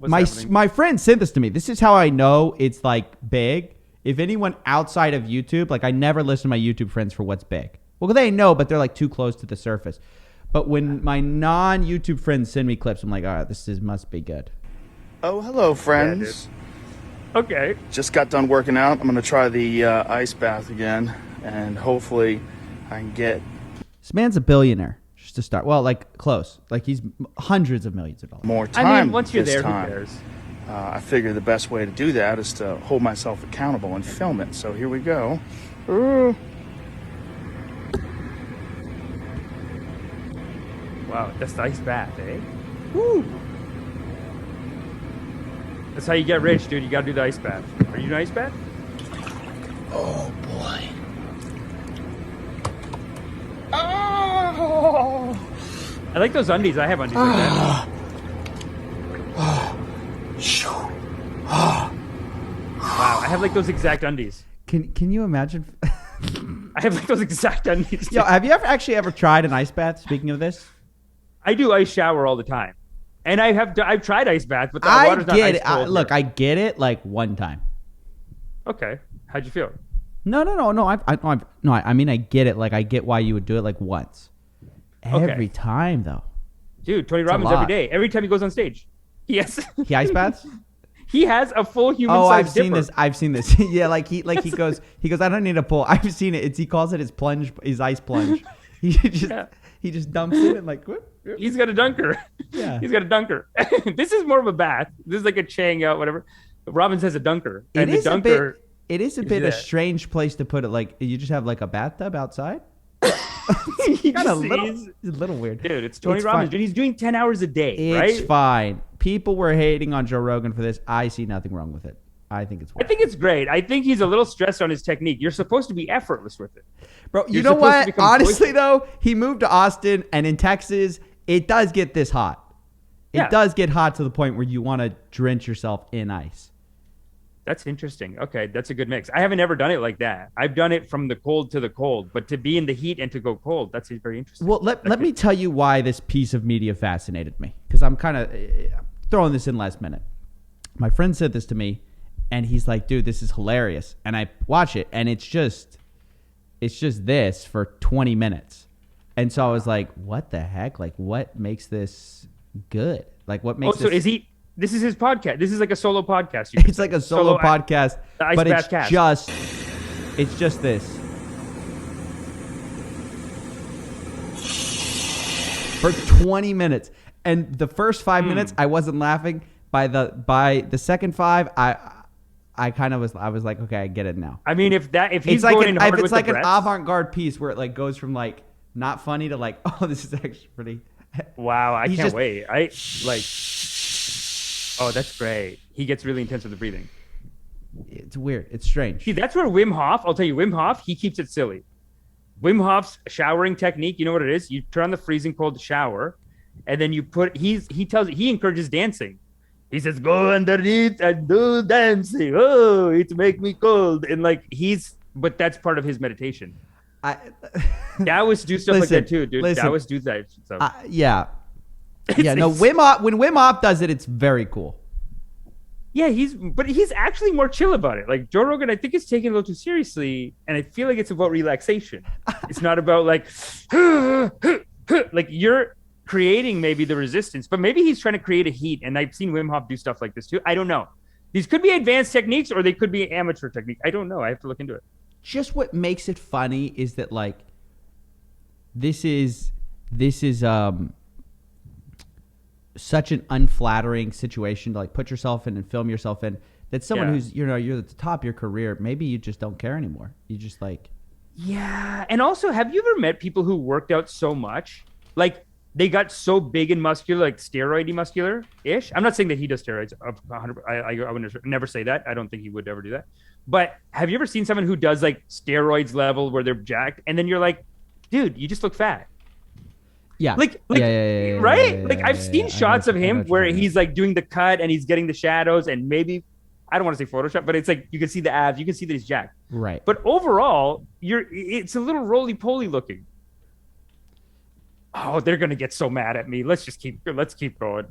My friend sent this to me. This is how I know it's like big. If anyone outside of YouTube, like I never listen to my YouTube friends for what's big. Well, they know, but they're like too close to the surface. But when my non-YouTube friends send me clips, I'm like, all right, must be good. Oh, hello, friends. Yeah, okay. Just got done working out. I'm going to try the ice bath again, and hopefully I can get... This man's a billionaire, just to start. Well, like, close. Like, he's hundreds of millions of dollars. More time. I mean, once you're there, who cares? I figure the best way to do that is to hold myself accountable and film it. So here we go. Wow, that's the ice bath, eh? Woo! That's how you get rich, dude. You gotta do the ice bath. Are you an ice bath? Oh, boy. Oh! I like those undies. I have undies like that. Wow, I have like those exact undies. Can you imagine? I have like those exact undies. Yo, have you ever tried an ice bath? Speaking of this, I do ice shower all the time, and I've tried ice bath, but the water's not ice cold. Look, I get it. Like one time. Okay, how'd you feel? No. I mean, I get it. Like I get why you would do it like once. Every time though. Dude, Tony Robbins every day. Every time he goes on stage. Yes. He ice baths? He has a full human size I've dipper. I've seen this. Yeah, he goes, I don't need a pull. I've seen it. He calls it his ice plunge. He just dumps it and like whoop, whoop. He's got a dunker. Yeah. He's got a dunker. This is more of a bath. This is like a Chang out, whatever. But Robbins has a dunker. It is a bit a strange place to put it. Like you just have like a bathtub outside. A little weird. Dude, it's Tony Robbins. Dude, he's doing 10 hours a day, right? It's fine. People were hating on Joe Rogan for this. I see nothing wrong with it. I think it's great. I think he's a little stressed on his technique. You're supposed to be effortless with it. Bro, you know what? Honestly, though, he moved to Austin, and in Texas, it does get this hot. It does get hot to the point where you want to drench yourself in ice. That's interesting. Okay, that's a good mix. I haven't ever done it like that. I've done it from the cold to the cold, but to be in the heat and to go cold, that's very interesting. Well, let me tell you why this piece of media fascinated me, because I'm kind of throwing this in last minute. My friend said this to me, and he's like, dude, this is hilarious. And I watch it, and it's just this for 20 minutes. And so I was like, what the heck? Like, what makes this good? Like, what makes this... So this is his podcast. This is like a solo podcast. It's like a solo podcast, but it's just this. For 20 minutes. And the first 5 minutes, I wasn't laughing. By the second 5, I kind of was. I was like, okay, I get it now. I mean, if he's going in hard with the it's like an avant-garde piece where it like goes from like not funny to like, oh, this is actually pretty. Wow, I can't wait. Oh, that's great. He gets really intense with the breathing. It's weird. It's strange. See, that's where Wim Hof, I'll tell you, Wim Hof, he keeps it silly. Wim Hof's showering technique, you know what it is? You turn on the freezing cold shower, and then you he encourages dancing. He says, go underneath and do dancing. Oh, it make me cold. And but that's part of his meditation. Taoists do stuff like that too, dude. Taoists do that stuff. Yeah. Yeah, no, when Wim Hof does it, it's very cool. Yeah, he's actually more chill about it. Like Joe Rogan, I think is taking it a little too seriously, and I feel like it's about relaxation. It's not about like you're creating maybe the resistance, but maybe he's trying to create a heat. And I've seen Wim Hof do stuff like this too. I don't know. These could be advanced techniques or they could be amateur technique. I don't know. I have to look into it. Just what makes it funny is that like this is such an unflattering situation to like put yourself in and film yourself in, that someone who's you're at the top of your career, maybe you just don't care anymore. You just like, yeah. And also, have you ever met people who worked out so much, like they got so big and muscular, like steroidy muscular ish? I'm not saying that he does steroids. I would never say that. I don't think he would ever do that. But have you ever seen someone who does like steroids level where they're jacked, and then you're like, dude, you just look fat. Yeah. Right? I've seen shots of him where he's like doing the cut and he's getting the shadows, and maybe, I don't want to say Photoshop, but it's like you can see the abs, you can see that he's jacked. Right. But overall, it's a little roly-poly looking. Oh, they're gonna get so mad at me. Let's keep going.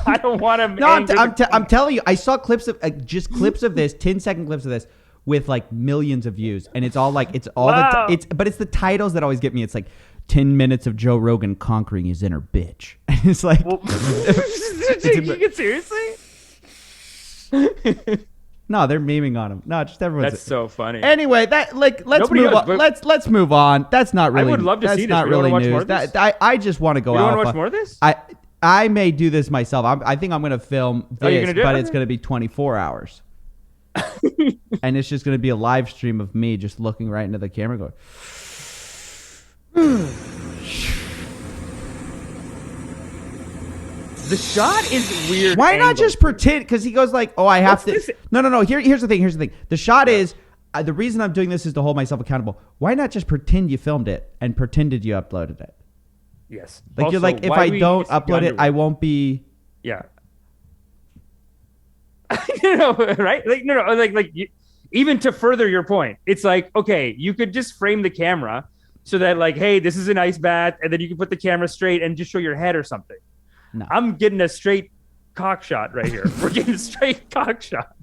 I don't want to. No, I'm telling you, I saw clips of just clips of this, 10-second clips of this with like millions of views, and it's all like Wow. but it's the titles that always get me. It's like 10 minutes of Joe Rogan conquering his inner bitch. It's like, you get seriously? no, they're memeing on him. No, just everyone's. That's so funny. Anyway, let's Nobody move knows, on. but- Let's move on. That's not really. I would love to that's see this. not We wanna really watch news. more of this? I just want to go You out. want to watch more of this? I may do this myself. I think I'm going to film Oh, you're this, gonna do it? but it's Okay. going to be 24 hours. And it's just going to be a live stream of me just looking right into the camera going. The shot is weird. Why not angle. just pretend? Because he goes like, "Oh, I have What's to." this? No. Here's the thing. The shot is the reason I'm doing this is to hold myself accountable. Why not just pretend you filmed it and pretended you uploaded it? Yes. Like you're Also, like, if why I do we don't need to see upload it, underwear? I won't be. Yeah. Right? Like no, like even to further your point, it's like, okay, you could just frame the camera so that like, hey, this is an ice bath, and then you can put the camera straight and just show your head or something. No. I'm getting a straight cock shot right here. We're getting a straight cock shot.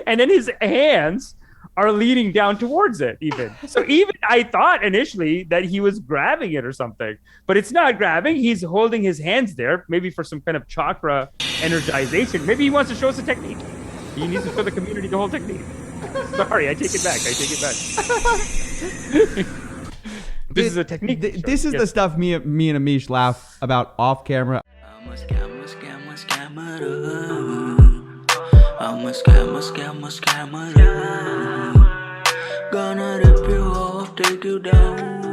And then his hands are leaning down towards it even. So even I thought initially that he was grabbing it or something, but it's not grabbing. He's holding his hands there, maybe for some kind of chakra energization. Maybe he wants to show us a technique. He needs to show the community the whole technique. Sorry, I take it back. This is a technique. This is the stuff me and Amish laugh about off camera. I'm a scammer. Gonna rip you off, take you down.